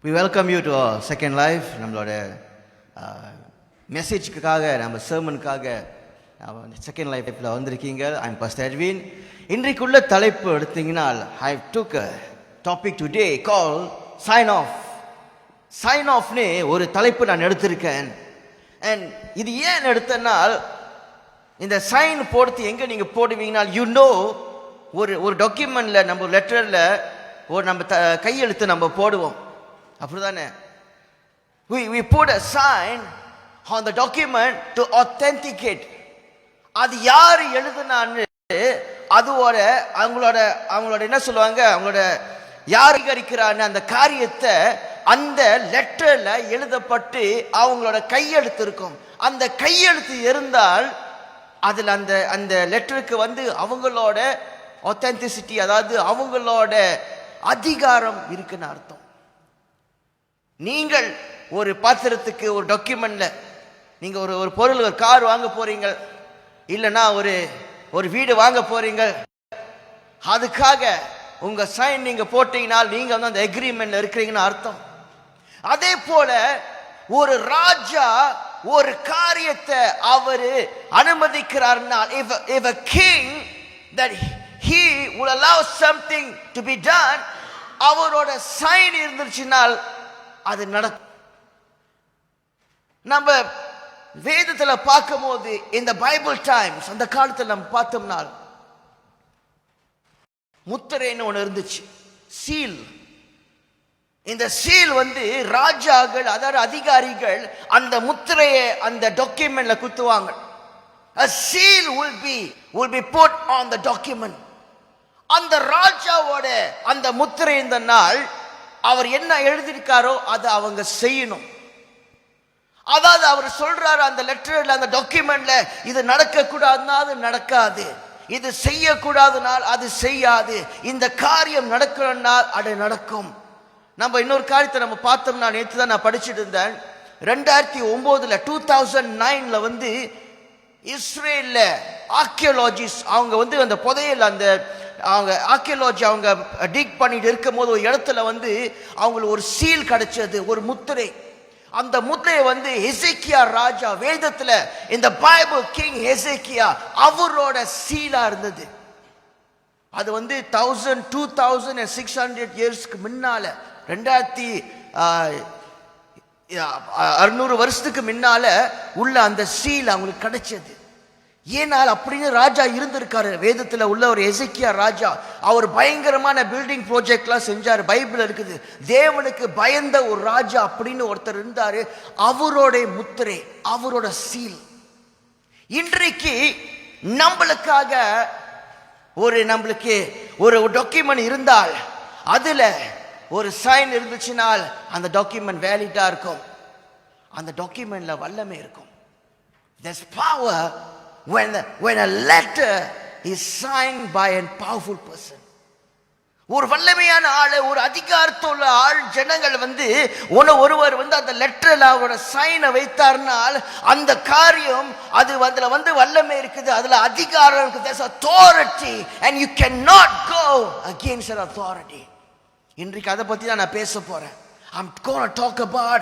We welcome you to our second life. நம்மளோட மெசேஜுக்காக நம்ம சர்மனுக்காக second லைஃப்ல வந்திருக்கீங்க. I'm pastor Edwin. இன்றைக்குள்ள தலைப்பு எடுத்தீங்கன்னா ஐ டுக் a topic today called sign off. sign offனே ஒரு தலைப்பு நான் எடுத்திருக்கேன். அண்ட் இது ஏன் எடுத்தனால் இந்த சைன் போடுறது எங்க நீங்க போடுவீங்கன்னா ஒரு டாக்குமெண்ட்ல நம்ம லெட்டர்ல ஒரு நம்ம கையெழுத்து நம்ம போடுவோம் அப்படிதானே. we put a sign on the document to authenticate. அது யார் எழுதுனான்னு அதுவோட அவங்களோட என்ன சொல்லுவாங்க, அவங்களோட யார் அதிகரிக்கிறான்னு அந்த காரியத்தை அந்த லெட்டர்ல எழுதப்பட்டு அவங்களோட கையெழுத்து இருக்கும். அந்த கையெழுத்து இருந்தால் அதில் அந்த லெட்டருக்கு அவங்களோட ஆத்தென்டிசிட்டி, அதாவது அவங்களோட அதிகாரம் இருக்குன்னு அர்த்தம். நீங்கள் ஒரு பாத்திரத்துக்கு ஒரு டாக்குமெண்ட்ல நீங்க ஒரு பொருள், ஒரு கார் வாங்க போறீங்க, இல்லைன்னா ஒரு வீடு வாங்க போறீங்க, அதுக்காக உங்க சைன் நீங்க போட்டீங்கன்னா நீங்க அந்த அக்ரிமெண்ட்ல இருக்கிறீங்கன்னு அர்த்தம். அதே போல ஒரு ராஜா ஒரு காரியத்தை அவரு அனுமதிக்கிறார்னா, if a king that he will allow something to be done, அவரோட சைன் இருந்துச்சுனால் அது நடக்கும். நம்ம வேதத்துல பார்க்கும் போது இந்த பைபிள் டைம்ஸ் அந்த காலத்துல நம்ம பார்த்தோம்னா முத்திரைன்னு ஒண்ணு இருந்துச்சு, சீல். இந்த சீல் ராஜாக்கள், அதாவது அதிகாரிகள் அந்த முத்திரையை அந்த டாக்குமெண்ட்ல குத்துவாங்க. A seal will be put on the document. அந்த ராஜாவோட அந்த முத்திரை இந்த நாள் அவர் என்ன எழுதியிருக்காரோ அதை அவங்க செய்யணும். அதாவது அவர் சொல்றாரு அந்த லெட்டர்ல, அந்த டாக்குமெண்ட்ல இது நடக்க கூடாதுன்னா அது நடக்காது, இது செய்யக்கூடாதுனால் அது செய்யாது, இந்த காரியம் நடக்கணும்னால் அது நடக்கும். நம்ம இன்னொரு காரியத்தை நம்ம பார்த்தோம்னா, நேற்று தான் நான் படிச்சுட்டு இருந்தேன், 2009 2009 இஸ்ரேல்ல ஆர்கியாலஜிஸ்ட் அவங்க அந்த புதையல் அவங்க ஆர்கியாலஜி அவங்க டிக் பண்ணிட்டு இருக்கும் போது ஒரு இடத்துல அவங்களுக்கு ஒரு சீல் கிடைச்சது, ஒரு முத்திரை. அந்த முத்திரை ஹெசேக்கியா ராஜா, வேதத்துல இந்த பைபிள் கிங் ஹெசேக்கியா அவரோட சீலா இருந்தது. அது 2600 இயர்ஸ்க்கு முன்னால, 2600 வருஷத்துக்கு முன்னால உள்ள அந்த சீல் அவங்களுக்கு கிடைச்சது. ஏனால் அப்படின்னு ராஜா இருந்திருக்காரு. வேதத்துல உள்ள ஒரு எசேக்கியா ராஜா, அவர் பயங்கரமான பில்டிங் ப்ராஜெக்ட்லாம் செஞ்சாரு, பைபிள் இருக்குது. தேவனுக்கு பயந்த ஒரு ராஜா அப்படின்னு ஒருத்தர் இருந்தாரு, அவரோட முத்திரை, அவரோட சீல். இன்றைக்கு நம்மளுக்காக நம்மளுக்கு ஒரு டாக்குமெண்ட் இருந்தால் அதுல ஒரு சைன் இருந்துச்சுனால் அந்த டாக்குமெண்ட் வேலிடா இருக்கும், அந்த டாக்குமெண்ட்ல வல்லமை இருக்கும். There's power when a letter is signed by a powerful person. ஒரு வல்லமையான ஆளு, ஒரு அதிகாரத்துள்ள ஆள், ஜனங்கள் ஒருவர் அந்த லெட்டர்ல அவரோட சைனை வைத்தார்னால் அந்த காரியம் அதுல வல்லமை இருக்குது, அதுல அதிகாரம் இருக்குது. There's authority and you cannot go against that authority. இன்றைக்கு அதை பத்தி தான் நான் பேச போறேன். I'm going to talk about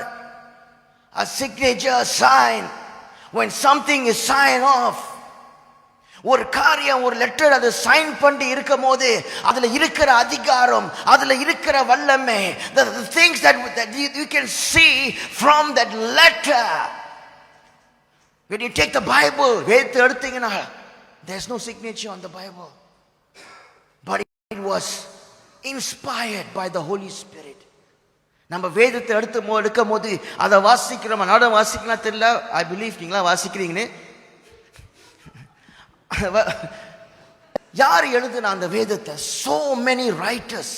a signature sign. When something is signed off, ஒரு காரியம், ஒரு லெட்டர் அது சைன் பண்ணி இருக்கும் போது அதுல இருக்கிற அதிகாரம், அதுல இருக்கிற வல்லமை, the things that you can see from that letter. When you take the Bible, வேதத்தை எடுத்தீங்கன்னா there's no signature on the Bible, but it was inspired by the Holy Spirit. நம்ம வேதத்தை எடுக்கும் போது அதை வாசிக்கிறோம், நானும் வாசிக்கலாம் தெரியல, ஐ பிலீவ் நீங்களா வாசிக்கிறீங்கன்னு. யார் எழுதுன அந்த வேதத்தை? so many writers,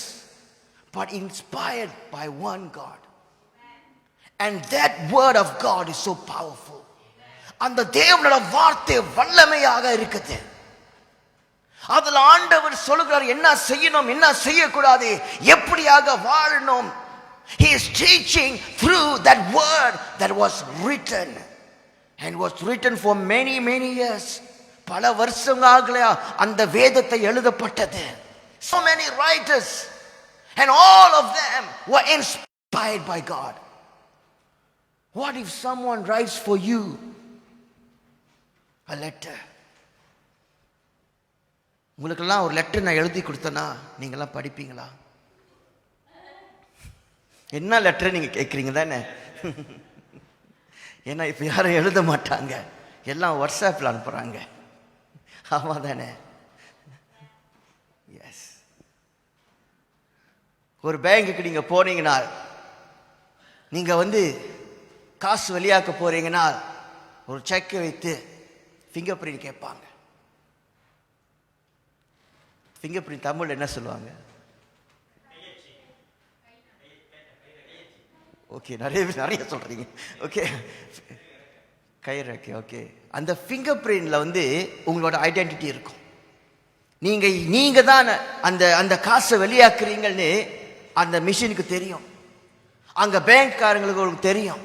but inspired by one God, and that word of God is so powerful. அந்த தேவனோட வார்த்தை வல்லமையாக இருக்குது. அதுல ஆண்டவர் சொல்லுகிறார் என்ன செய்யணும், என்ன செய்யக்கூடாது, எப்படியாக வாழணும். He is teaching through that word that was written, and was written for many years. பல வருஷங்களாக அந்த வேதத்தை எழுதப்பட்டது. So many writers, and all of them were inspired inspired by God. What if someone writes for you a letter? உங்களுக்கெல்லாம் ஒரு letter நான் எழுதி கொடுத்தேன்னா நீங்களாம் படிப்பீங்களா? என்ன லெட்டர் நீங்க கேட்குறீங்க தானே? ஏன்னா இப்போ யாரும் எழுத மாட்டாங்க, எல்லாம் வாட்ஸ்அப்பில் அனுப்புகிறாங்க. ஆமாம் தானே? எஸ். ஒரு பேங்குக்கு நீங்கள் போனீங்கன்னா, நீங்கள் காசு வெளியாக்க போறீங்கன்னா ஒரு செக்கை வைத்து ஃபிங்கர் பிரிண்ட் கேட்பாங்க. ஃபிங்கர் பிரிண்ட் தமிழ் என்ன சொல்லுவாங்க? ஓகே, நிறைய சொல்றீங்க. ஓகே, கைரேகை. ஓகே, அந்த ஃபிங்கர் பிரிண்ட்ல உங்களோட ஐடென்டிட்டி இருக்கும். நீங்க தான் அந்த அந்த காசை வெளியாக்குறீங்கன்னு அந்த மிஷினுக்கு தெரியும், அங்க பேங்க்காரங்களுக்கு உங்களுக்கு தெரியும்.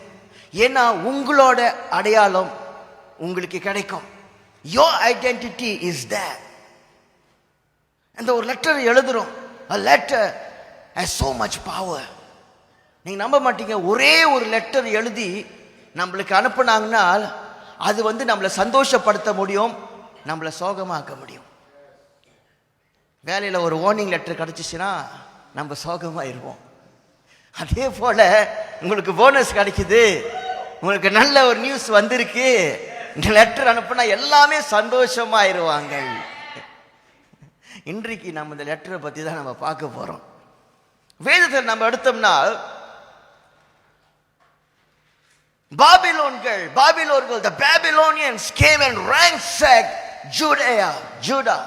ஏன்னா உங்களோட அடையாளம் உங்களுக்கு கிடைக்கும். Your identity is there. அந்த ஒரு லெட்டர் எழுதுறோம். A letter has so much power. நீங்க நம்ப மாட்டீங்க, ஒரே ஒரு லெட்டர் எழுதி நம்மளுக்கு அனுப்புனாங்கன்னா அது நம்மளை சந்தோஷப்படுத்த முடியும், நம்மளை சோகமாக்க முடியும். வேலையில் ஒரு வார்னிங் லெட்டர் கிடைச்சிச்சுன்னா நம்ம சோகமாயிருவோம். அதே போல உங்களுக்கு போனஸ் கிடைக்குது, உங்களுக்கு நல்ல ஒரு நியூஸ் வந்திருக்கு, இந்த லெட்டர் அனுப்புனா எல்லாமே சந்தோஷமாயிருவாங்க. இன்றைக்கு நம்ம இந்த லெட்டரை பத்தி தான் நம்ம பார்க்க போறோம். வேதத்தில் நம்ம எடுத்தோம்னா பாபிலோன்கள் the Babylonians came and ransacked Judah.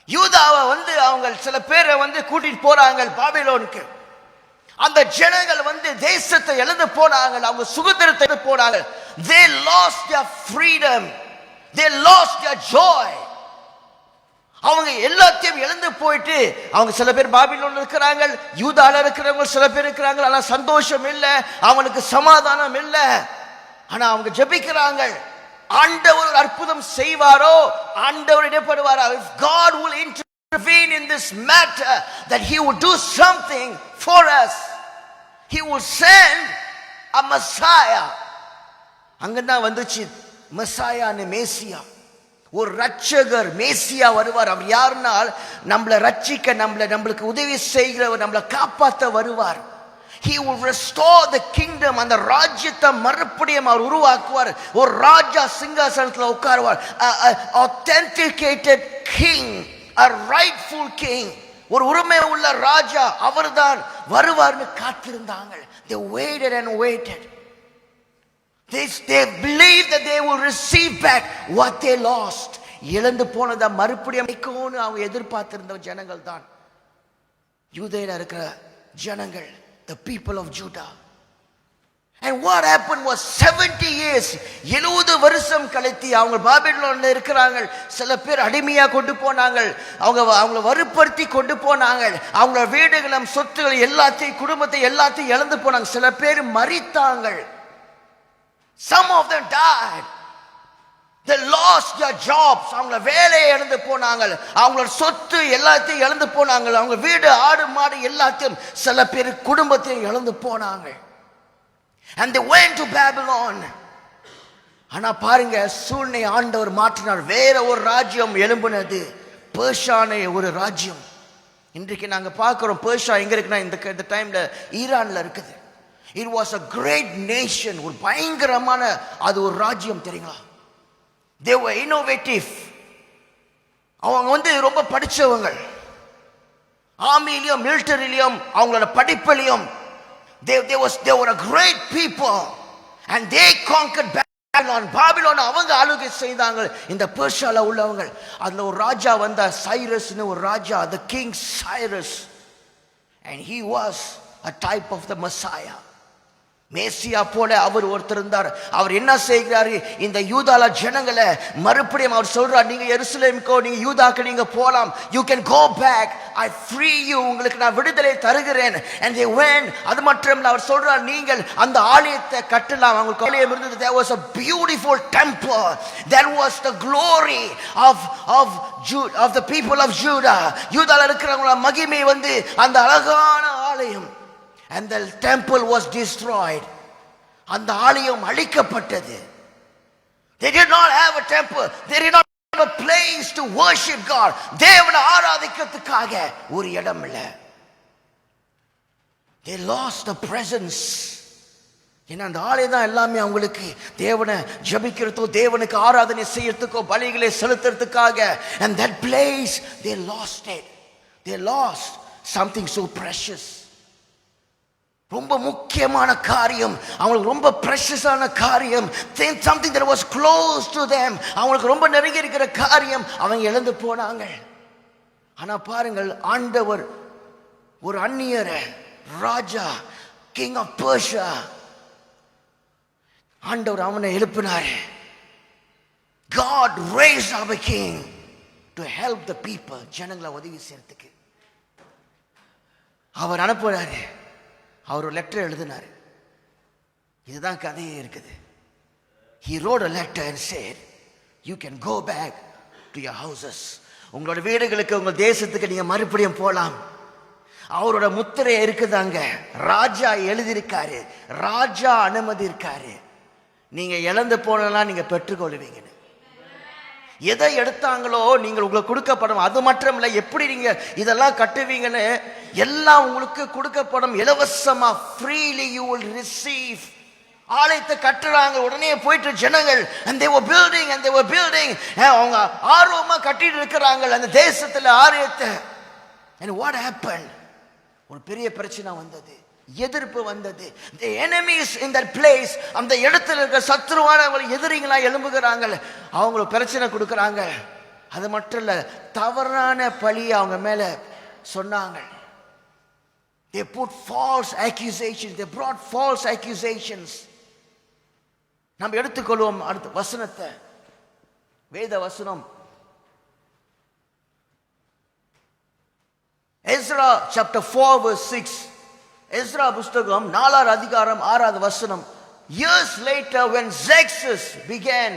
யூதாவை அவங்க சில பேரை கூட்டிட்டு போறாங்க பாபிலோனுக்கு. அந்த ஜனங்கள் தேசத்தை இழந்து போனாங்க, அவங்க சுதந்திரத்தை இழந்து போனாங்க. They lost their freedom, they lost their joy. அவங்க எல்லாத்தையும் இழந்து போயிட்டு அவங்க சில பேர் பாபிலோன்ல இருக்கிறாங்க, யூதால இருக்கிறவங்க சில பேர் இருக்கிறாங்க. ஆனா சந்தோஷம் இல்ல, அவங்களுக்கு சமாதானம் இல்ல. ஆனா அவங்க ஜெபிக்கிறாங்க, ஆண்டவர் ஒரு அற்புதம் செய்வாரோ, ஆண்டவர் இடைப்படுவாரோ. If God will intervene in this matter, that he would do something for us, he will send a Messiah. அங்கதான் வந்துச்சு மெசாயான்னு, மேசியா, ஒரு ரட்சகர் மேசியா வருவார். அவர் யாருனால் நம்மளை ரட்சிக்க, நம்மளுக்கு உதவி செய்கிறவர், நம்மளை காப்பாற்ற வருவார். He will restore the kingdom. அந்த ராஜ்யத்தை மறுபடியும் அவர் உருவாக்குவார். ஒரு ராஜா சிங்காசனத்தில் உட்காருவார். Authenticated king, a rightful king, ஒரு உரிமை உள்ள ராஜா அவர்தான் வருவார்னு காத்திருந்தாங்க. They waited and waited. They believed that they will receive back what they lost. இழந்து போனதை மறுபடியும் அவங்க எதிர்பார்த்திருந்த ஜனங்கள் தான் யூதேல இருக்கிற ஜனங்கள், the people of Judah. And what happened was 70 years, 70 வருஷம் கழித்து அவங்க பாபிலோன்ல இருக்கிறாங்க. சில பேர் அடிமையா கொண்டு போனாங்க, அவங்கள வறுப்படுத்தி கொண்டு போனாங்க. அவங்க வீடுகளும் சொத்துக்கள் எல்லாத்தையும், குடும்பத்தை எல்லாத்தையும் இழந்து போனாங்க. சில பேர் மரித்தாங்க. Some of them died. They lost their jobs. அவங்க வேலையை இழந்து போனாங்க, அவங்களோட சொத்து எல்லாத்தையும் இழந்து போனாங்க, அவங்க வீடு ஆடு மாடு எல்லாத்தையும், சில பேர் குடும்பத்தையும் இழந்து போனாங்க. And they went to Babylon. ஆனா பாருங்க, சூழ்நிலை ஆண்டவர் மாற்றினார். வேற ஒரு ராஜ்யம் எழும்பினது, பெர்ஷான ஒரு ராஜ்யம். இன்றைக்கு நாங்க பார்க்கிறோம் பெர்ஷா எங்க இருக்குன்னா இந்த டைம்ல ஈரான்ல இருக்குது. It was a great nation. ஒரு பயங்கரமான அது ஒரு ராஜ்யம் தெரியுங்களா? They were innovative. அவங்க ரொம்ப படிச்சவங்க, ஆர்மியிலும் மிலிட்டரியிலும் அவங்களோட படிப்பிலையும். They were a great people and they conquered Babylon. Babylon அவங்க ஆளுகை செய்தாங்க இந்த பெர்ஷால உள்ளவங்க. அதுல ஒரு ராஜா வந்த, சைரஸ்னு ஒரு ராஜா, the king Cyrus, and he was a type of the Messiah. மேசியா போல அவர் ஒருத்தர் இருந்தார். அவர் என்ன செய்கிறாரு, இந்த யூதால ஜனங்களை மறுபடியும் அவர் சொல்றார், நீங்க எருசலேமுக்கோ நீங்க யூதாக்கு நீங்க போலாம், you can go back, I free you, உங்களுக்கு நான் விடுதலை தருகிறேன். And they went. அது மட்டும் அவர் சொல்றார், நீங்கள் அந்த ஆலயத்தை கட்டலாம். அவங்களுக்கு ஆலயம் இருந்தது. There was a beautiful temple. That was the glory of the people of Judah. யூதால இருக்கிறவங்கள மகிமை அந்த அழகான ஆலயம். and the temple was destroyed. அந்த ஆலயம் அழிக்கப்பட்டது. They did not have a temple. They did not have a place to worship God. தேவனை ஆராதிக்கிறதுக்காக ஒரு இடம் இல்லை. They lost the presence. ஏன்னா அந்த ஆலயம் தான் எல்லாமே அவங்களுக்கு. தேவனை ஜபிக்கிறதோ தேவனுக்கு ஆராதனை செய்யறதுக்கோ பலிகளை செலுத்துறதுக்காக. And that place, they lost it. They lost something so precious. ரொம்ப முக்கியமான காரியம், அவங்களுக்கு ரொம்ப precious-ஆன காரியம், something that was close to them, அவங்களுக்கு ரொம்ப நெருங்கி இருக்கிற காரியம் அவங்க இழந்து போனாங்க. ஆனா பாருங்கள், ஆண்டவர் ஒரு அந்நியர ராஜா, கிங் ஆஃப் பர்ஷியா, ஆண்டவர் அவனை எழுப்பினார். God raised up a king to help the people. ஜனங்களை உதவி செய்யறதுக்கு அவர் அனுப்புறாரு. அவர் ஒரு லெட்டர் எழுதினார். இதுதான் கதையே இருக்குது. He wrote a letter and said, you can go back to your houses. உங்களோட வீடுகளுக்கு, உங்க தேசத்துக்கு நீங்க மறுபடியும் போலாம். அவரோட முத்திரை இருக்குதாங்க. ராஜா எழுதியிருக்காரு, ராஜா அனுமதி இருக்காரு. நீங்க இழந்து போனலாம் நீங்க பெற்றுக்கொள்வீங்க. எதை எடுத்தாங்களோ நீங்கள் உங்களுக்கு கொடுக்கப்படும். அது மட்டும் இல்லை, எப்படி நீங்க இதெல்லாம் கட்டுவீங்கன்னு எல்லாம் உங்களுக்கு கொடுக்கப்படும் இலவசமா. freely you will receive. ஆலயத்தை கட்டுறாங்க, உடனே போயிட்டு ஜனங்கள் and they were building அவங்க ஆர்வமா கட்டிட்டு இருக்கிறாங்க அந்த தேசத்துல ஆலயத்தை. and what happened? ஒரு பெரிய பிரச்சனை வந்தது, எதிர்ப்பு வந்தது. the enemies in that place, அந்த இடத்துல இருக்க சத்துருவானவங்க எதிரிங்களா எழும்புகிறாங்க, அவங்களுக்கு பிரச்சனை கொடுக்கறாங்க. அது மட்டும் இல்ல, தவறான பழி அவங்க மேல சொன்னாங்க. they put false accusations, they brought false accusations. நாம் எடுத்துக்கொள்வோம் அடுத்த வசனத்தை, வேத வசனம். Ezra chapter 4 verse 6. எஸ்ரா புஸ்தகம் 4 அதிகாரம் 6 வசனம். Years later when Xerxes began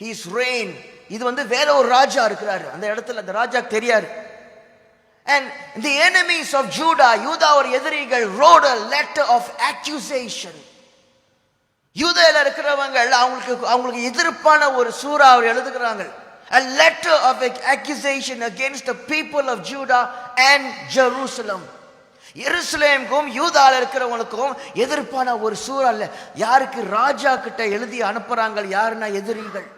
his reign, இது வேற ஒரு ராஜா இருக்கிறாரு அந்த இடத்துல, அந்த ராஜாக்கு தெரியாது. and the enemies of Judah, யூதாவோட எதிரிகள், wrote a letter of accusation. யூதால இருக்கிறவங்க அவங்களுக்கு எதிர்ப்பான ஒரு சூரா அவர் எழுதுகிறாங்க. a letter of accusation against the people of Judah and Jerusalem. எருசலேமுக்கும் யூதால இருக்கிறவங்களுக்கும் எதிர்ப்பான ஒரு சூழல்ல. யாருக்கு? ராஜா கிட்ட எழுதி அனுப்புறாங்க. யாருன்னா எதிரிகள்.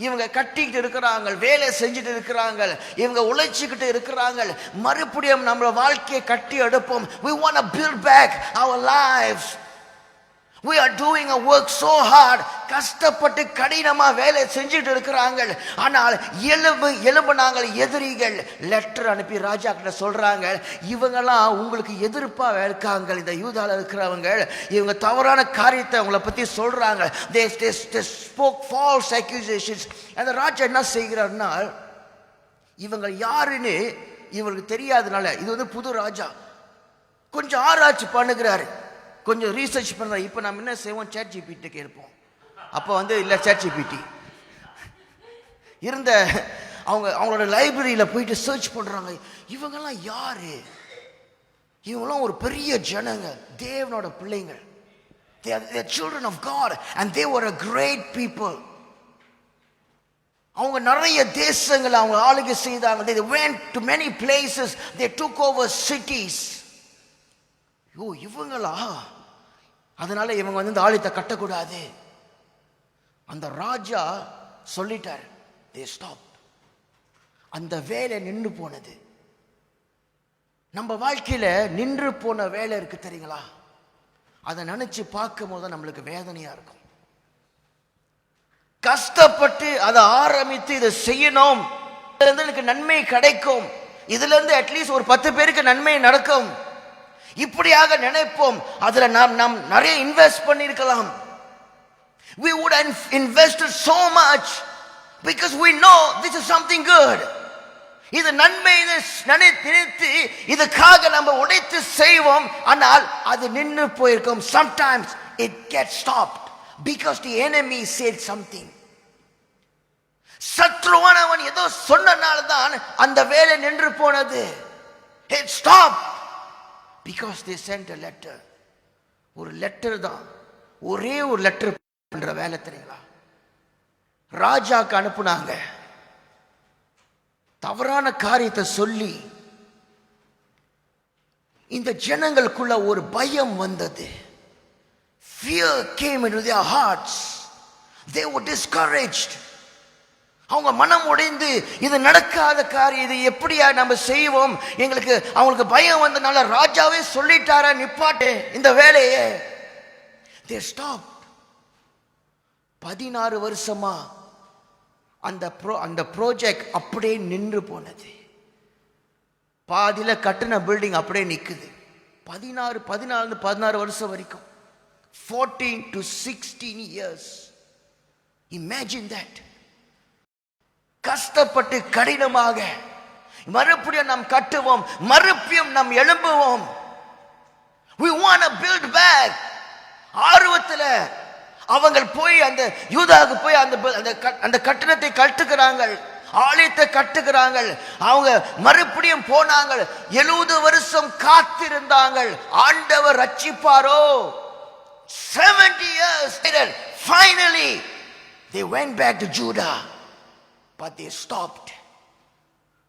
இவங்க கட்டிக்கிட்டு இருக்கிறாங்க, வேலை செஞ்சுட்டு இருக்கிறாங்க, இவங்க உழைச்சிக்கிட்டு இருக்கிறாங்க. மறுபடியும் நம்ம வாழ்க்கையை கட்டி எடுப்போம். we want to build back our lives. we are doing a work so hard. கஷ்டப்பட்டு கடினமா வேலை செஞ்சுட்டு இருக்கிறாங்க. ஆனால் எழும்புனாங்க எதிரிகள். லெட்டர் அனுப்பி ராஜா கிட்ட சொல்றாங்க, இவங்கெல்லாம் உங்களுக்கு எதிர்ப்பா இருக்காங்க. இந்த யூதால இருக்கிறவங்க இவங்க தவறான காரியத்தை அவங்கள பத்தி சொல்றாங்க. they spoke false accusations. அந்த ராஜா என்ன செய்கிறார்னா, இவங்க யாருன்னு இவங்களுக்கு தெரியாதனால, இது புது ராஜா, கொஞ்சம் ஆராய்ச்சி பண்ணுகிறாரு, கொஞ்சம் ரீசர்ச் பண்ற. இப்ப நம்ம என்ன செய்வோம்? ChatGPT கேட்போம். அப்ப இல்ல ChatGPT இருந்த அவங்களோட லைப்ரரியில போயிட்டு சர்ச் பண்றாங்க. இவங்கெல்லாம் யாரு? இவங்கெல்லாம் ஒரு பெரிய ஜனங்க, தேவனோட பிள்ளைங்க. they are children of God and they were a great people. அவங்க நிறைய தேசங்களை அவங்க ஆளுகை செய்தாங்க. they went to many places, they took over cities. இவங்களா? அதனால இவங்க இந்த ஆலயத்தை கட்டக்கூடாது. அந்த ராஜா சொல்லிட்டார். they stopped. அந்த வேலை நின்று போனது. நம்ம வாழ்க்கையில நின்று போன வேலை இருக்கு தெரியுங்களா? அதை நினைச்சு பார்க்கும் போது நம்மளுக்கு வேதனையா இருக்கும். கஷ்டப்பட்டு அதை ஆரம்பித்து இதை செய்யணும், இதுல இருந்து எனக்கு நன்மை கிடைக்கும், இதுல இருந்து அட்லீஸ்ட் ஒரு 10 பேருக்கு நன்மை நடக்கும், இப்படியாக நினைப்போம். அதுல நாம் நிறைய இன்வெஸ்ட் பண்ணிருக்கலாம். we would have invested so much because we know this is something good. இது நன்மை நினைத்து இதுக்காக நம்ம உழைத்து செய்வோம். ஆனால் அது நின்று போயிருக்கும். sometimes it gets stopped because the enemy said something. சத்ருவானவன் ஏதோ சொன்னனால தான் அந்த வேலை நின்று போனது. it stopped. Because they sent a letter. ஒரு லெட்டர் தான், ஒரே ஒரு லெட்டர் பண்ற வேலை தெரியுங்களா? ராஜாக்கு அனுப்புனாங்க. தவறான காரியத்தை சொல்லி இந்த ஜனங்களுக்குள்ள ஒரு பயம் வந்தது. Fear came into their hearts. They were discouraged. அவங்க மனம் உடைந்து, இது நடக்காத காரியம், இது எப்படியா நம்ம செய்வோம், அவங்களுக்கு பயம் வந்தனால ராஜாவே சொல்லிட்டாரா நிப்பாட்டு இந்த வேலையே. They stopped. 16 வருஷமா அந்த ப்ராஜெக்ட் அப்படியே நின்று போனது. பாதியில கட்டின பில்டிங் அப்படியே நிக்குது. 14 வருஷம் வரைக்கும், 14 to 16 years. Imagine that. கஷ்டப்பட்டு கடினமாக மறுபடியும் நாம் கட்டுவோம், மறுபடியும் நாம் எழும்புவோம். We want to build back. ஆர்வத்தில் அவங்க போய் அந்த யூதாவுக்கு போய் அந்த கட்டணத்தை கட்டுகிறாங்க, ஆலயத்தை கட்டுகிறாங்க. அவங்க மறுபடியும் போனாங்க. 70 வருஷம் காத்திருந்தாங்க. ஆண்டவர் ரட்சிப்பாரோ? 70 years later, finally they went back to Judah, but they stopped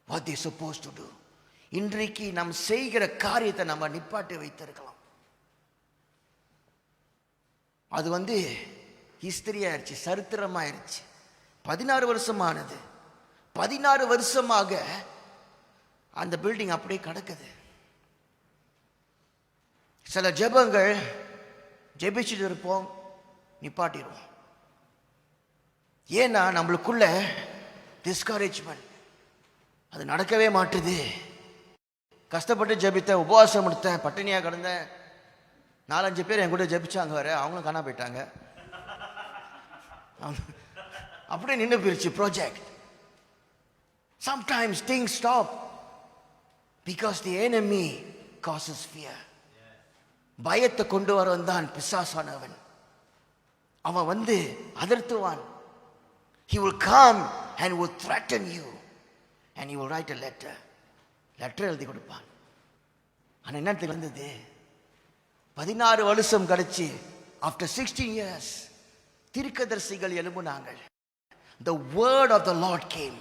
what they supposed to do. இன்றைக்கு நாம் செய்கிற காரியத்தை நம்ம நிப்பாட்டி வைத்திருக்கலாம். அது ஹிஸ்டரி ஆயிடுச்சு, சரித்திரமாயிருச்சு. 16 வருஷமானது. 16 வருஷமாக அந்த பில்டிங் அப்படியே கிடக்குது. சில ஜெபங்கள் ஜெபிச்சுட்டு இருப்போம், நிப்பாட்டிடுவோம். ஏன்னா நம்மளுக்குள்ள டிஸ்கரேஜ்மெண்ட், அது நடக்கவே மாட்டுது. கஷ்டப்பட்டு ஜெபித்தேன், உபவாசம் எடுத்தேன், பட்டினியா கிடந்தேன். 4-5 பேர் என் கூட ஜெபிச்சாங்க, வர அவங்களும் காணா போயிட்டாங்க. அப்படியே நின்று போயிருச்சு project. Sometimes things stop because the enemy causes fear. பயத்தை கொண்டு வரவன் தான் பிசாசானவன். அவன் அதிர்த்துவான். He will come and will threaten you, and he will write a letter. Letter எழுதி கொடுப்பான். ஆனால் என்னத்துக்கு வந்தது? 16 வருஷம் கழிச்சு, after 16 years, தீர்க்கதரிசிகள் எழும்புனாங்க. The word of the Lord came.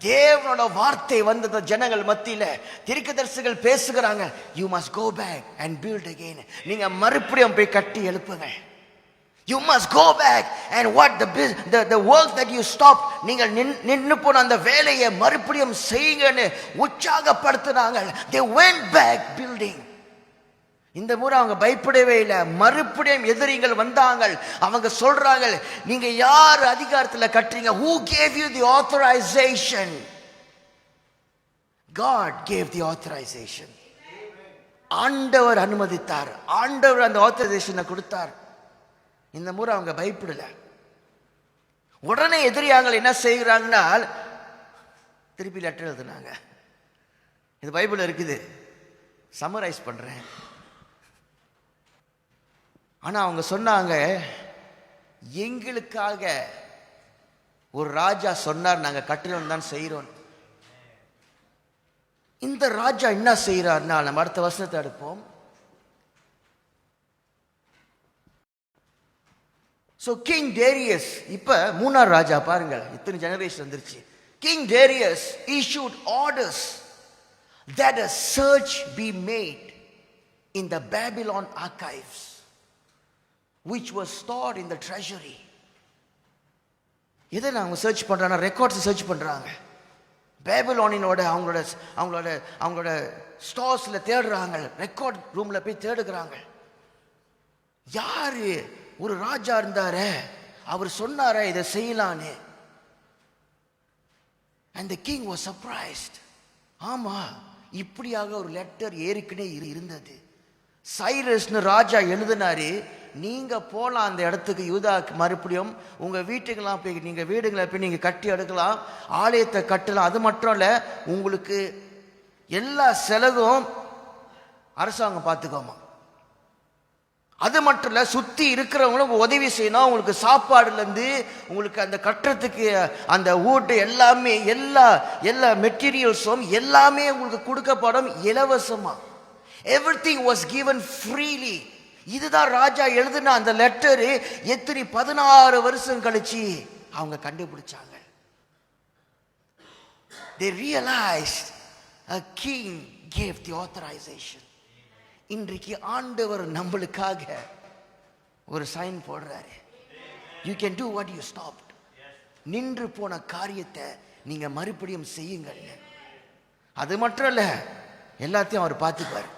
தேவனோட வார்த்தை வந்தது ஜனங்கள் மத்தியில. தீர்க்கதரிசிகள் பேசுகிறாங்க, you must go back and build again. நீங்க மறுபடியும் போய் கட்டி எழுப்புங்க. You must go back and what the work that you stopped, நீங்கள் நின்னு போன அந்த வேலையை மறுபடியும் செய்யுங்கன்னு உற்சாகப்படுத்தினாங்க. They went back building. இந்த முறை அவங்க பயப்படவே இல்லை. மறுபடியும் எதிரிகள் வந்தாங்க. அவங்க சொல்றாங்க, நீங்க யார் அதிகாரத்தில் கட்டுறீங்க? Who gave you the authorization? God gave the authorization. ஆண்டவர் அனுமதித்தார். ஆண்டவர் அந்த ஆத்தரைசேஷனை கொடுத்தார். இந்த முறை அவங்க பயப்படல. உடனே எதிரியாங்க என்ன செய்கிறாங்கன்னா, திருப்பி லெட்டர் எழுதுனாங்க. இது பைபிள் இருக்குது, சம்மரைஸ் பண்றேன். ஆனா அவங்க சொன்னாங்க, எங்களுக்காக ஒரு ராஜா சொன்னார், நாங்க கட்டுறோம் தான் செய்யறோம். இந்த ராஜா என்ன செய்யறாருன்னா, நம்ம அடுத்த வசனத்தை எடுப்போம். So King Darius, இப்ப 3ஆம் ராஜா பாருங்க, இத்தனை ஜெனரேஷன் வந்துருச்சு. King Darius issued orders that a search be made in the Babylon archives, which was stored in the treasury. எதை அவங்க சர்ச் பண்றாங்க? ரெக்கார்ட்ஸ் சர்ச் பண்றாங்க. பேபிலோனினோட அவங்களோட ஸ்டோர்ஸ்ல தேடுறாங்க, ரெக்கார்ட் ரூம்ல போய் தேடுகிறாங்க. யாரு? ஒரு ராஜா இருந்தாரு, அவர் சொன்னார இதை செய்யலான்னு. And the king was surprised. ஆமா, இப்படியாக ஒரு லெட்டர் ஏற்கனவே இருந்தது. சைரஸ்னு ராஜா எழுதினாரு, நீங்க போலாம் அந்த இடத்துக்கு, யூதாக்கு மறுபடியும் உங்க வீட்டுக்கெல்லாம் போய் நீங்க வீடுகளை போய் நீங்க கட்டி எடுக்கலாம், ஆலயத்தை கட்டலாம். அது மட்டும் இல்ல, உங்களுக்கு எல்லா செலவும் அரசாங்கம் பார்த்துக்கோமா. அது மட்டும் இல்ல, சுத்தி இருக்கிறவங்களும் உதவி செய்யணும். உங்களுக்கு சாப்பாடுல இருந்து உங்களுக்கு அந்த கட்டுறதுக்கு அந்த வீட்டு எல்லாமே எல்லா மெட்டீரியல்ஸும் எல்லாமே உங்களுக்கு கொடுக்கப்படும் இலவசமா. Everything was given freely. இதுதான் ராஜா எழுதின அந்த லெட்டர். எத்தனை 16 வருஷம் கழிச்சு அவங்க கண்டுபிடிச்சாங்க. They realized a king gave the authorization. இன்றைக்கு ஆண்டவர் நம்மளுக்காக ஒரு சைன் போடுறாரு. You can do what you stopped. நின்று போன காரியத்தை நீங்க மறுபடியும் செய்யுங்கள். அது மட்டும் இல்ல, எல்லாத்தையும் அவர் பார்த்துப்பார்.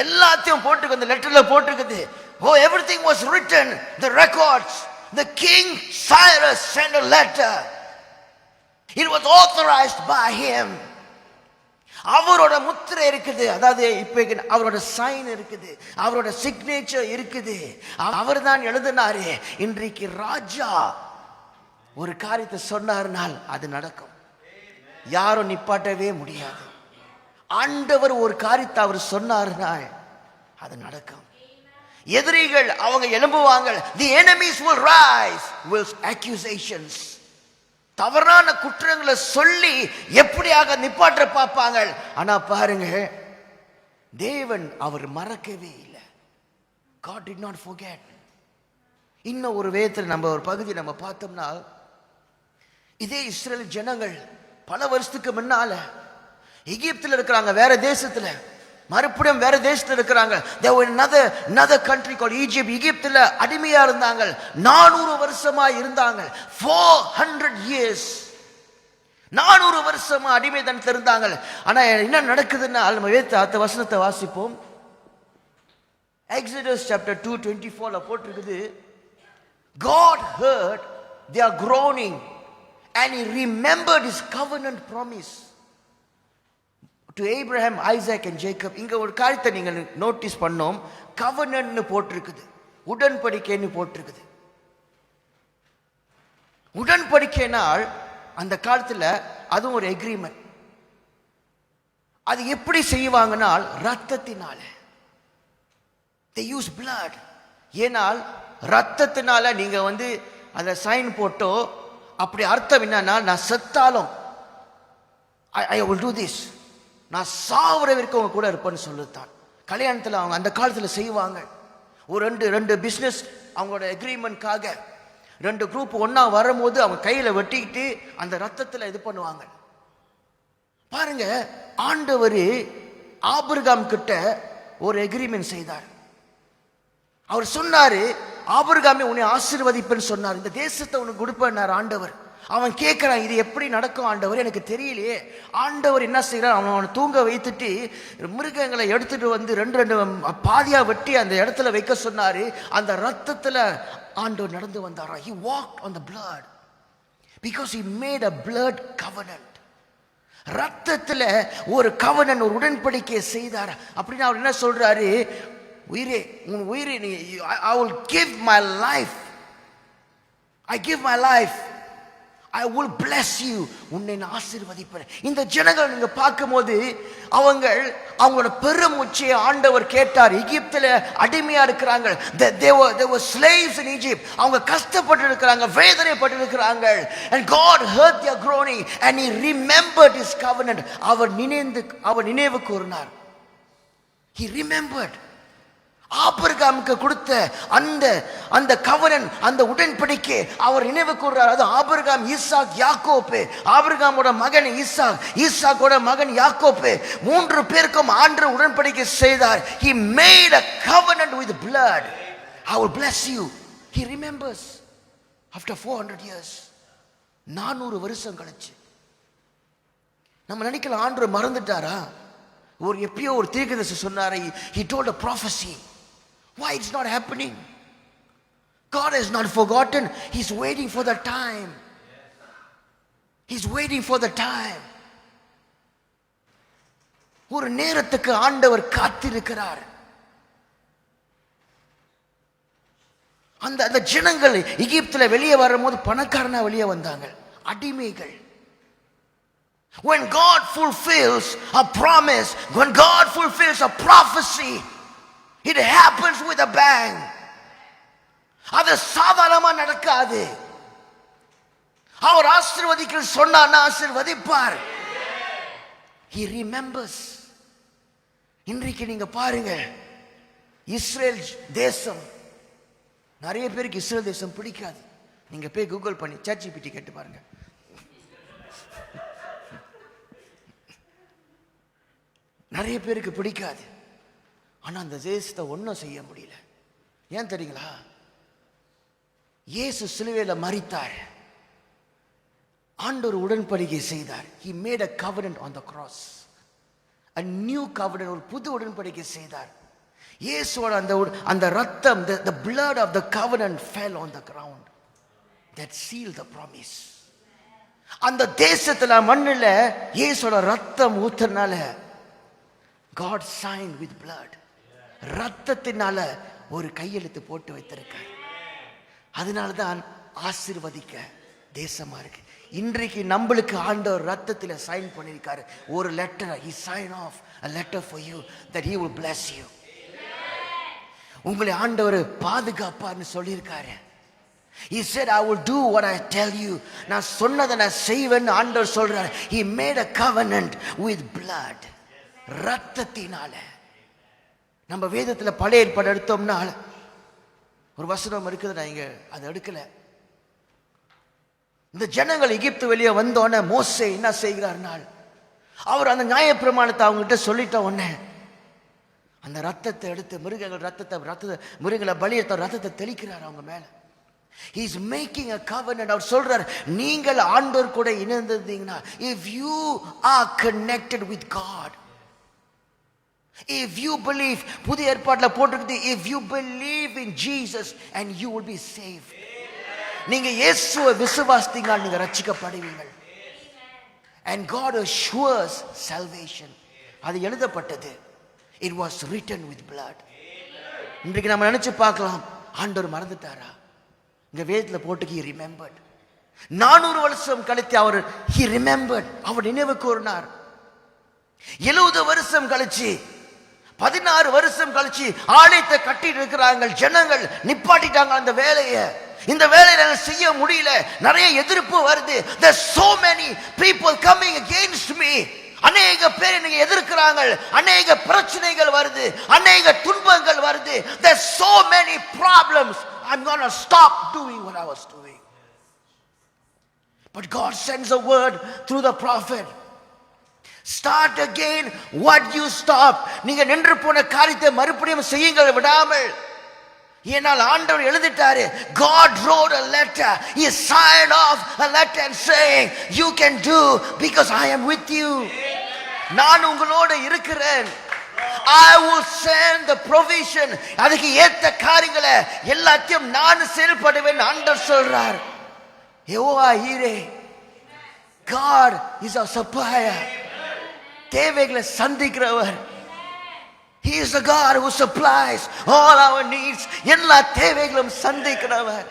எல்லாத்தையும் போட்டுருக்கு, அந்த லெட்டர்ல போட்டிருக்குது. Oh, everything was written, the records. The king Cyrus sent a letter. It was authorized by him. அவரோட முத்திரை இருக்குது, அதாவது இப்ப அவரோட சைன் இருக்குது, அவரோட சிக்னேச்சர் இருக்குது. அவர் தான் எழுதினாரு. இன்றைக்கு ராஜா ஒரு காரியத்தை சொன்னார்னால் அது நடக்கும். யாரும் நிப்பாட்டவே முடியாது. ஆண்டவர் ஒரு காரியத்தை அவர் சொன்னார்னால் அது நடக்கும். எதிரிகள் அவங்க எழும்புவாங்க. The enemies will rise with accusations. தவறான குற்றங்களை சொல்லி எப்படியாக நிப்பாற்ற பார்ப்பாங்க. ஆனா பாருங்க, தேவன் அவர் மறக்கவே இல்லை. God did not forget. இன்னும் ஒரு வேதத்தில் நம்ம ஒரு பகுதி நம்ம பார்த்தோம்னா, இதே இஸ்ரேல் ஜனங்கள் பல வருஷத்துக்கு முன்னால எகிப்தில் இருக்கிறாங்க, வேற தேசத்துல, மறுபடியும் வேற தேசத்துல இருக்கிறாங்க. They were another country called Egypt. எகிப்தில் அடிமையா இருந்தாங்க. 400 வருஷமா இருந்தாங்க. 400 years. 400 வருஷமா அடிமைத்தனத்தில் இருந்தாங்க. ஆனா என்ன நடக்குதுன்னா, நம்ம வேத வசனத்தை வாசிப்போம். Exodus chapter 2:24 போட்டிருக்குது. God heard their groaning and he remembered his covenant promise to Abraham, Isaac and Jacob. இங்க ஒரு காரியத்தை நீங்க நோட்டீஸ் பண்ணோம். கவர்னன்ட்னு போட்டிருக்குது, உடன்படிக்கைன்னு போட்டிருக்குது. உடன்படிக்கைனால் அந்த காலத்துல அதுவும் ஒரு எக்ரிமெண்ட். அது எப்படி செய்வாங்கனால் ரத்தத்தினால. they use blood. ஏனால் ரத்தத்தினால நீங்க அந்த சைன் போட்டோ, அப்படி அர்த்தம் என்னன்னா, நான் செத்தாலும் I will do this, நான் சாவர வரைக்கும் அவங்க கூட இருப்பேன்னு சொல்லுத்தான். கல்யாணத்தில் அவங்க அந்த காலத்தில் செய்வாங்க. ஒரு ரெண்டு பிஸ்னஸ் அவங்களோட எக்ரிமெண்ட்காக 2 குரூப் ஒன்னா வரும்போது அவங்க கையில வெட்டிக்கிட்டு அந்த ரத்தத்தில் இது பண்ணுவாங்க. பாருங்க, ஆண்டவர் ஆபிரகாம் கிட்ட ஒரு எக்ரிமெண்ட் செய்தார். அவர் சொன்னாரு, ஆபிரகாமே உன்னை ஆசீர்வதிப்பேன்னு சொன்னார், இந்த தேசத்தை உனக்கு கொடுப்பேன்னார் ஆண்டவர். அவன் கேட்கிறான், இது எப்படி நடக்கும் ஆண்டவர், எனக்கு தெரியலையே. ஆண்டவர் என்ன செய்யறார், அவனை தூங்க வைத்துட்டு மிருகங்களை எடுத்துட்டு ரெண்டு பாதியா வெட்டி அந்த இடத்துல வைக்க சொன்னாரு. அந்த ரத்தத்துல ஆண்டவர் நடந்து வந்தாரா. He walked on the blood because he made a blood covenant. ரத்தத்துல ஒரு கவனன், ஒரு உடன்படிக்கையை செய்தார். அப்படின்னு அவர் என்ன சொல்றாரு, உயிரே உன் உயிரே நீ, I will give my life, I give my life, I will bless you, உன்னை நான் ஆசீர்வதிப்பேன். இந்த ஜனங்கள் நீங்க பார்க்கும்போது அவங்களோட பெருமூச்சை ஆண்டவர் கேட்டார். எகிப்தில் அடிமையா இருக்கிறாங்க. They were slaves in Egypt. அவங்க கஷ்டப்பட்டு இருக்கிறாங்க, வேதனைப்பட்டு இருக்கிறாங்க. And God heard their groaning and he remembered his அவர் நினைவு கூர்ந்தார். He remembered. ஆபிரகாமுக்கு கொடுத்த அந்த கவனன், அந்த உடன்படிக்கை அவர் நினைவு கூர்றார். அது ஆபிரகாம், ஈசாக், யாக்கோப்பு. ஆபிரகாமோட மகன் ஈசாக், ஈசாக்கோட மகன் யாக்கோப்பு. 3 பேருக்கும் ஆண்டவர் உடன்படிக்கை செய்தார். He made a covenant with blood. I will bless you. He remembers after 400 years. 400 வருஷம் கழிச்சு. நம்ம நினைக்கல ஆண்டவர் மறந்துட்டாரா. எப்பயோ ஒரு தீர்க்கதரிசி சொன்னாரு, he told a prophecy. Why it's not happening? God has not forgotten. He's waiting for the time. He's waiting for the time. ஒரு நேரத்துக்கு ஆண்டவர் காத்திருக்கிறார். அந்த ஜனங்கள் எகிப்தில் வெளியே வரும்போது பணக்காரனா வெளியே வந்தாங்க, அடிமைகள். When God fulfills a promise, when God fulfills a prophecy, it happens with a bang. அது சாதாரணமா நடக்காது. அவர் ஆசீர்வதிக்க சொன்னார், ஆசீர்வதிப்பார். He remembers. இன்றைக்கு நீங்க பாருங்க, இஸ்ரேல் தேசம், நிறைய பேருக்கு இஸ்ரேல் தேசம் பிடிக்காது. நீங்க போய் கூகுள் பண்ணி ChatGPT கேட்டு பாருங்க. நிறைய பேருக்கு பிடிக்காது. ஆனா அந்த தேசத்தை ஒன்றும் செய்ய முடியல. ஏன் தெரியுங்களா? இயேசு சிலுவையில மரித்தார், ஆண்டவர் உடன்படிக்கை செய்தார். He made a covenant on the cross, a new covenant, ஒரு புது உடன்படிக்கை செய்தார். இயேசுவோட அந்த ரத்தம், the blood of the covenant fell on the ground that sealed the promise. அந்த தேசத்துல மண்ணுல இயேசுவோட ரத்தம் ஊத்துறனால God signed with blood. ரத்தத்தினால ஒரு கையெழுத்து போட்டு வைத்திருக்கார். அதனால தான் ஆசீர்வதிக்க தேசமா இருக்கு. இன்றைக்கு நம்மளுக்கு ஆண்டவர் ரத்தத்தில் சைன் பண்ணியிருக்காரு ஒரு letter. He signed off a letter for you that he will bless you. உங்களை ஆண்டவர் பாதுகாப்பார்னு சொல்லியிருக்காரு. He said, I will do what I tell you. நான் சொன்னதை நான் செய்வேன்னு ஆண்டவர் சொல்றாரு. He made a covenant with blood. ரத்தத்தினால. நம்ம வேதத்துல பழைய ஏற்பாடு எடுத்தோம்னா ஒரு வசனம் இருக்குது, நான் இங்க அதை எடுக்கல. இந்த ஜனங்கள் எகிப்து வெளியே வந்தோடனே மோசே என்ன செய்கிறார்னால், அவர் அந்த நியாயப்பிரமாணத்தை அவங்ககிட்ட சொல்லிட்ட உடனே அந்த ரத்தத்தை எடுத்து மிருகங்களை பலியத்த ரத்தத்தை தெளிக்கிறார் அவங்க மேல. He is making a covenant. அவர் சொல்றார், நீங்கள் ஆண்டவர் கூட இணைந்திருந்தீங்கன்னா, if you are connected with God, if you believe, புதிய ஏற்பாட்டில் போட்டிருக்குது, if you believe in Jesus and you will be saved. நீங்க இயேசுவை விசுவாசித்தீங்கன்னா நீங்க ரட்சிக்கப்படுவீர்கள். And God assures salvation. அது எழுதப்பட்டது. It was written with blood. இன்றைக்கு நம்ம நினைச்சு பார்க்கலாம், ஆண்டவர் மறந்துட்டாரா? இங்க வேதத்துல போட்டு he remembered. 400 வருஷம் கழித்து அவர் he remembered, அவர் நினைவு கூர்ந்தார். 70 வருஷம் கழிச்சு, 16 வருஷம் கழிச்சு ஆலயத்தை கட்டிட்டு இருக்கிறாங்க ஜனங்கள், நிப்பாட்டிட்டாங்க அந்த வேலையை. இந்த வேலையை செய்ய முடியல, நிறைய எதிர்ப்பு வருது. There's so many people coming against me. அநேக பேர் என்னை எதிர்க்கிறாங்க, அநேக பிரச்சனைகள் வருது, அநேக துன்பங்கள் வருது. There's so many problems. I'm going to stop doing what I was doing. But God sends a word through the prophet. Start again what you stopped. நீங்க நின்று போன காரியத்தை மறுபடியும் செய்யுங்கள் விடாமல். ஏனால் ஆண்டவர் எழுதிட்டாரு. God wrote a letter. He signed off a letter and saying, you can do because I am with you. நான் உங்களோட இருக்கிறேன். I will send the provision. அதுக்கு ஏத்த காரியங்களை எல்லாத்தையும் நான் செயல்படுவேன் ஆண்டவர் சொல்றார். யெகோவா ஈரே, God is our supplier. தேவைகளை சந்திக்கிறவர். He is the God who supplies all our needs. எல்லா தேவைகளும் சந்திக்கிறவர்.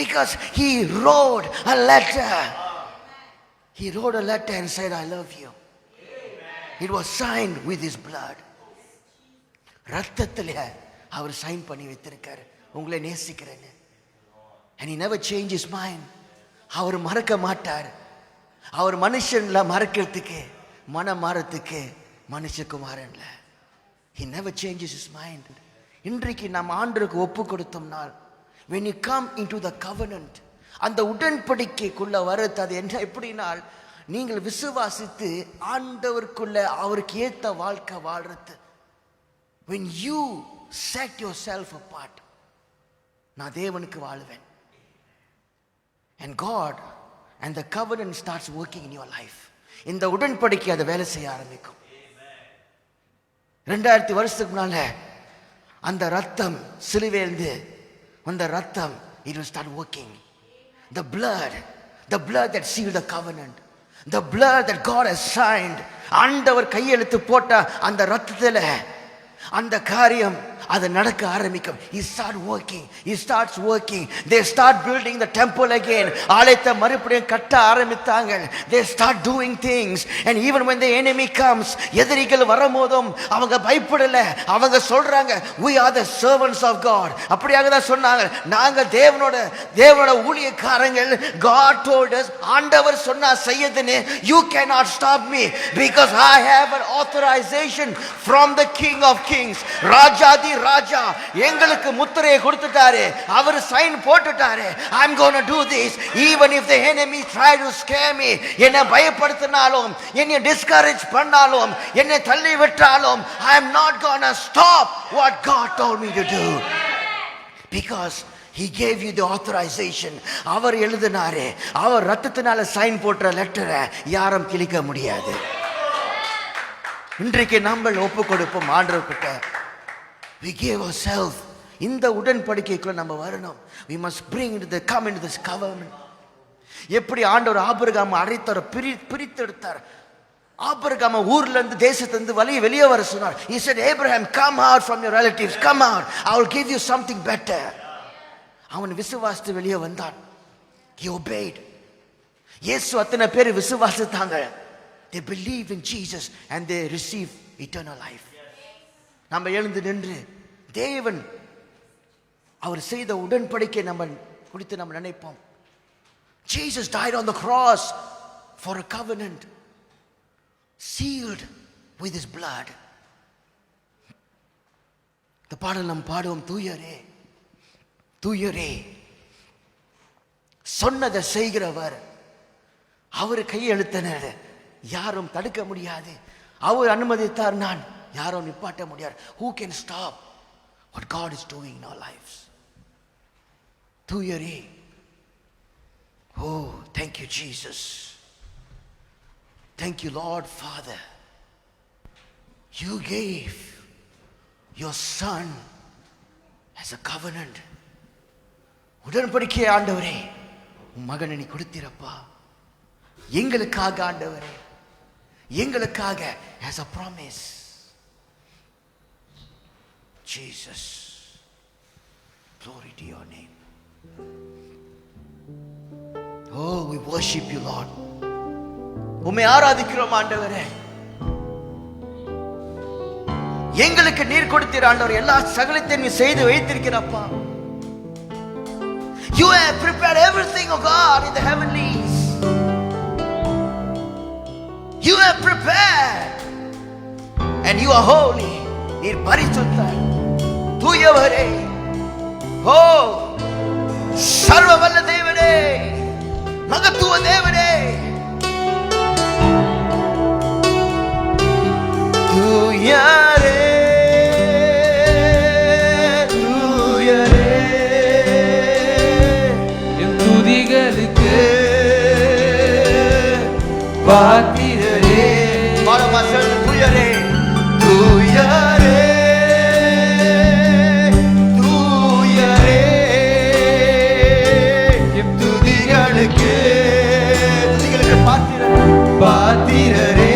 Because he wrote a letter. He wrote a letter and said, I love you. It was signed with his blood. ரத்தத்தில் அவர் sign பண்ணி வைத்திருக்கார், உங்களை நேசிக்கிறேன்னு. And he never changed his mind. அவர் மறக்க மாட்டார். அவர் மனுஷன்ல மறக்கிறதுக்கு, மனம் மாறத்துக்கு மனுஷகுமாரன்ல. He never changes his mind. இன்றைக்கு நாம் ஆண்டவருக்கு ஒப்பு கொடுத்தோம்னால், when you come into the covenant, அந்த உடன்படிக்கைக்குள்ள வரது, அது என்ன எப்படினால், நீங்கள் விசுவாசித்து ஆண்டவருக்குள்ள அவருக்கு ஏத்த வாழ்க்கை வாழ்றது. When you set yourself apart, நான் தேவனுக்கு வாழுவேன். And God and the covenant starts working in your life. இந்த உடன்படிக்கை அதை வேலை செய்ய ஆரம்பிக்கும். 2000 வருஷத்துக்கு முன்னால அந்த ரத்தம் சிலுவையிலிருந்து அந்த ரத்தம், it will start working. The blood that sealed the covenant, the blood that God has signed. ஆண்டவர் கையெழுத்து போட்ட அந்த ரத்தத்துல அந்த காரியம் அது நடக்க ஆரம்பிக்கும். He starts working. They start building the temple again. ஆலயத்தை மறுபடியும் கட்ட ஆரம்பித்தாங்க. They start doing things. And even when the enemy comes, எதிரிகள் வரும்போதும் அவங்க பயப்படல. அவங்க சொல்றாங்க, we are the servants of God. அப்படியாக தான் சொன்னாங்க, நாங்க தேவனோட ஊழியக்காரங்கள். God told us, ஆண்டவர் சொன்னா செய்யதுன்னு, you cannot stop me because I have an authorization from the King of Kings. ராஜாதி ராஜா எங்களுக்கு முத்திரையை கொடுத்துட்டாரு, அவர் sign போட்டுட்டாரு. I'm going to do this even if the enemy try to scare me. என்னை பயப்படுத்தினாலும், என்னை discourage பண்ணாலும், என்னை தள்ளி விட்டாலும், I am not going to stop what God told me to do because He gave you the authorization. அவர் எழுதினாரு, அவர் ரத்தத்தினால sign போட்ட லெட்டரை யாரும் கிழிக்க முடியாது. இன்றைக்கு நம்ம ஒப்பு கொடுப்போம் ஆண்டவர்கிட்ட. We gave ourselves. இந்த உடன்படிக்கைக்குள்ள நம்ம வரணும். We must come into this covenant. எப்படி ஆண்டவர் ஆபிரகாம் அழைத்தார், பிரித்தெடுத்தார். ஆபிரகாம் ஊர்ல இருந்து தேசத்துல இருந்து வெளியே வர சொன்னார். He said, Abraham, come out from your relatives, come out, I will give you something better. அவன் விசுவாசித்து வெளியே வந்தான். He obeyed. இயேசு அத்தனை பேர் விசுவாசித்தாங்க. They believe in Jesus and they receive eternal life. நம்ம எழுந்து நின்று தேவன் அவர் செய்த உடன்படிக்கை நம்ம குறித்து நம்ம நினைப்போம். Jesus died on the cross for a covenant sealed with his blood. இந்த பாடல் நாம் பாடுவோம். தூயரே தூயரே சொன்னதை செய்கிறவர், அவர் கையெழுத்தினர், யாரும் தடுக்க முடியாது. அவர் அனுமதித்தார், நான் யாரும் நிப்பாட்ட முடியாது. Who can stop what God is doing in our lives? தூயரே. Oh, thank you Jesus. Thank you Lord Father. You gave your son as a covenant. உடன்படிக்கை ஆண்டவரே, உன் மகனை நீ கொடுத்திரப்பா எங்களுக்காக. ஆண்டவரே எங்களுக்காக as a promise. Jesus, glory to your name. Oh, we worship you Lord. உம்மை ஆராதிக்கிறோம் ஆண்டவரே. எங்களுக்கு நீர் கொடுத்தீர் ஆண்டவரே, எல்லா சகலத்தையும் நீ செய்து வைத்திருக்கிறப்பா. You have prepared everything, oh God, in the heavenlies. You have prepared and you are holy. நீர் பரிசுத்தர், தூயவரே. ஓ சர்வ வல்ல தேவனே, மகத்துவ தேவனே, தூயரே தூயரே, என் துதிகளுக்கு பாத்திரரே. பாடமா சொல்லுங்க, தூயரே தூயரே தூயரே, என் துதிகளுக்கு பாத்திரரே. பாத்திரரே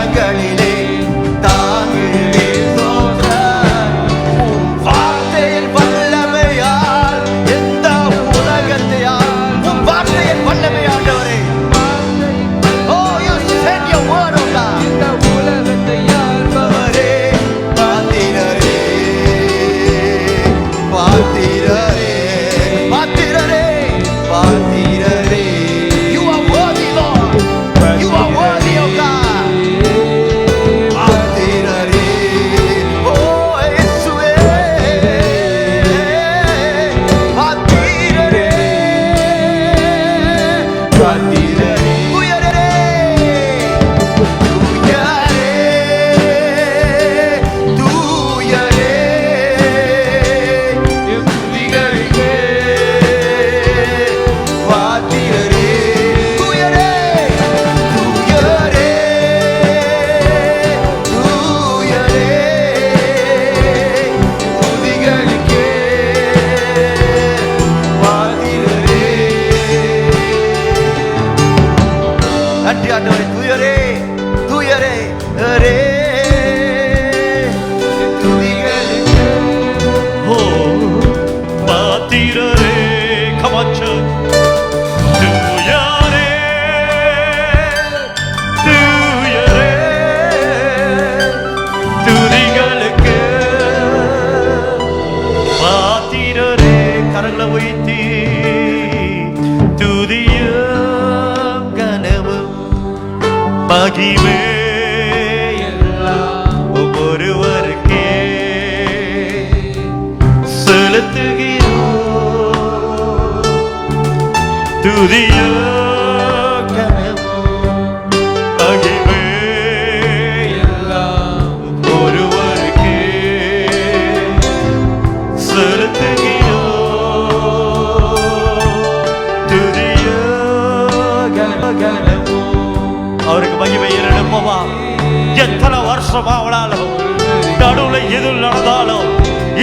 கரங்களிலே தாங்குவே தோன்றார். உம் வார்த்தையின் வல்லமையால் எந்த உலகத்தையால் உம் வார்த்தையின் வல்லமை ஆண்டவரே. Oh, you send your word, oh God. இந்த உலகத்தை ஆள்பவரே, பாத்திரரே, பாத்திரரே, பாத்திரரே, பாத்திரரே. You are worthy, Lord. You are worthy, oh God. பாத்திரரே, oh இயேசுவே, பாத்திரரே, பாத்திரரே, உயரரே, தூயரே, தூயரே, எம் துதிகளுக்கே பாத்திரரே, தூயரே, தூயரே, தூயரே, துதிகளுக்கே பாத்திரரே. நன்றி ஆண்டவரே. தூயரே, தூயரே, அரே, துதிகளுக்கே. பாத்திரரே, come on church. தூயரே, தூயரே, துதிகளுக்கு பாத்திரரே. கரங்களை உயர்த்தி துதியும் கனவும் மகிமே எல்லாம் ஒருவருக்கே செலுத்துகிறோம். துதியும் கனவும் மகிமே எல்லாம் ஒருவருக்கே செலுத்துகிறோம். துதியும் கனவும் அவருக்கு மகிமை எழுப்பவா. எத்தனை வருஷமா அவளாலும் நடுவுல எது நடந்தாலும்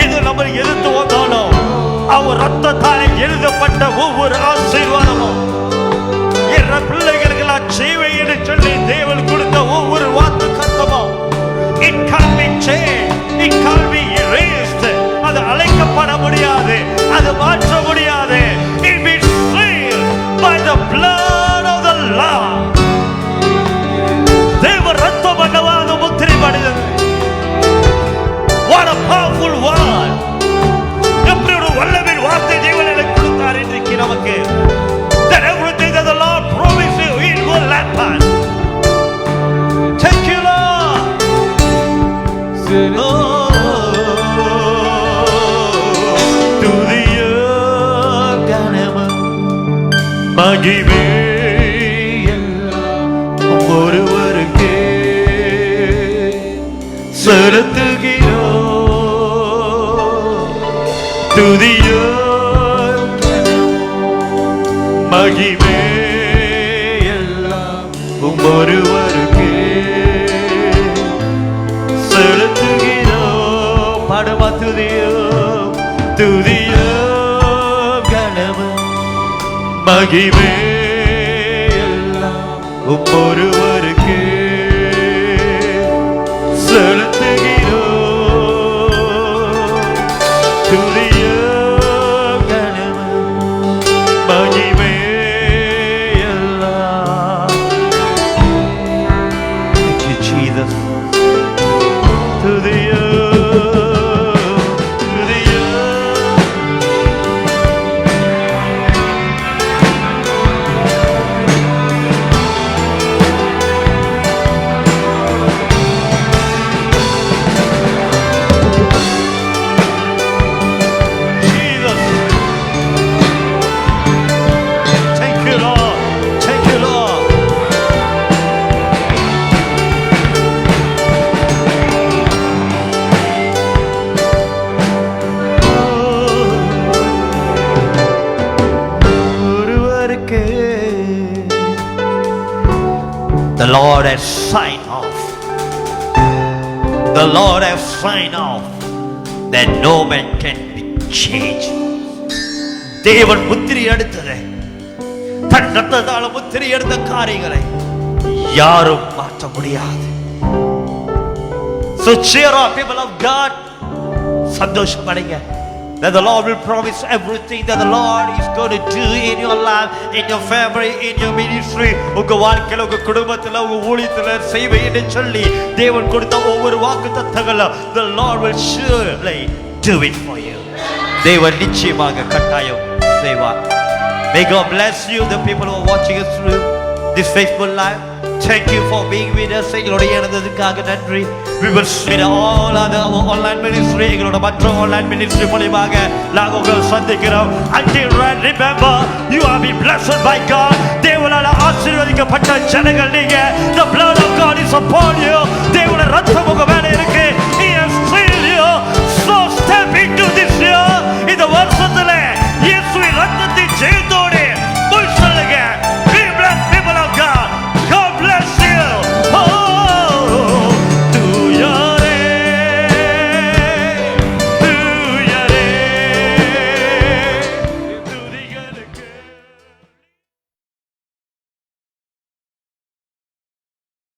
இது நம்ம எதிர்த்து வந்தாலும் அவர் ரத்தத்தாலே எழுதப்பட்ட ஒவ்வொரு ஆசீர்வாதமும் என்ற பிள்ளைகளுக்கு நான் செய்வேன் என்று சொல்லி தேவன் கொடுத்த ஒவ்வொரு வாக்கு கர்த்தமும் it can't be changed, it can't be erased. அது அழைக்கப்பட முடியாது, அது மாற்ற முடியாது. It be sealed by the blood of the Lamb. தேவ ரத்தம் பண்ணவாக முத்திரை படுகிறது. What a powerful word. எப்படி ஒரு வல்லமையின் வார்த்தை தேவன் எனக்கு கொடுத்தார் இன்றைக்கு நமக்கு. That everything that the Lord promised you, it will happen. Thank you, Lord. துதியும் கனமும் மகிமே எல்லாம் ஒருவருக்கே செலுத்துகிறோம். துதியும் கனமும் மகிமே எல்லாம் ஒருவருக்கே செலுத்துகிறோம். பாடுமா துதியும், துதியும் கனமும் மகிமே எல்லாம் ஒருவருக்கே செலுத்துகிறோம். துதியும் கனமும் மகிமே எல்லாம். Thank you, Jesus. The Lord has signed off. The Lord has signed off that no man can be changed. தேவன் முத்திரை எடுத்ததை, தன் ரத்தத்தால் முத்திரை எடுத்த காரியங்களை யாரும் மாற்ற முடியாது. So cheer up, people of God. சந்தோஷப்படுங்க. That the Lord will promise everything that the Lord is going to do in your life, in your family, in your ministry. உங்க வாழ்க்கையில, உங்க குடும்பத்துல, உங்க ஊழியத்துல செய்வேன்னு சொல்லி தேவன் கொடுத்த ஒவ்வொரு வாக்குத்தத்தங்களும் the Lord will surely do it for you. தேவன் நிச்சயமாக கட்டாயம் செய்வார். May God bless you, the people who are watching us through this Facebook live. Thank you for being with us. எங்களுடைய இணைந்ததுக்காக நன்றி. We will see all other online ministry, எங்களோட மற்ற online ministry மூலமாக நாங்கள் உங்களை சந்திக்கிறோம். Until then, remember, you have been blessed by God. தேவனால ஆசீர்வதிக்கப்பட்ட ஜனங்கள் நீங்க. The blood of God is upon you. தேவனுடைய ரத்தம் உங்க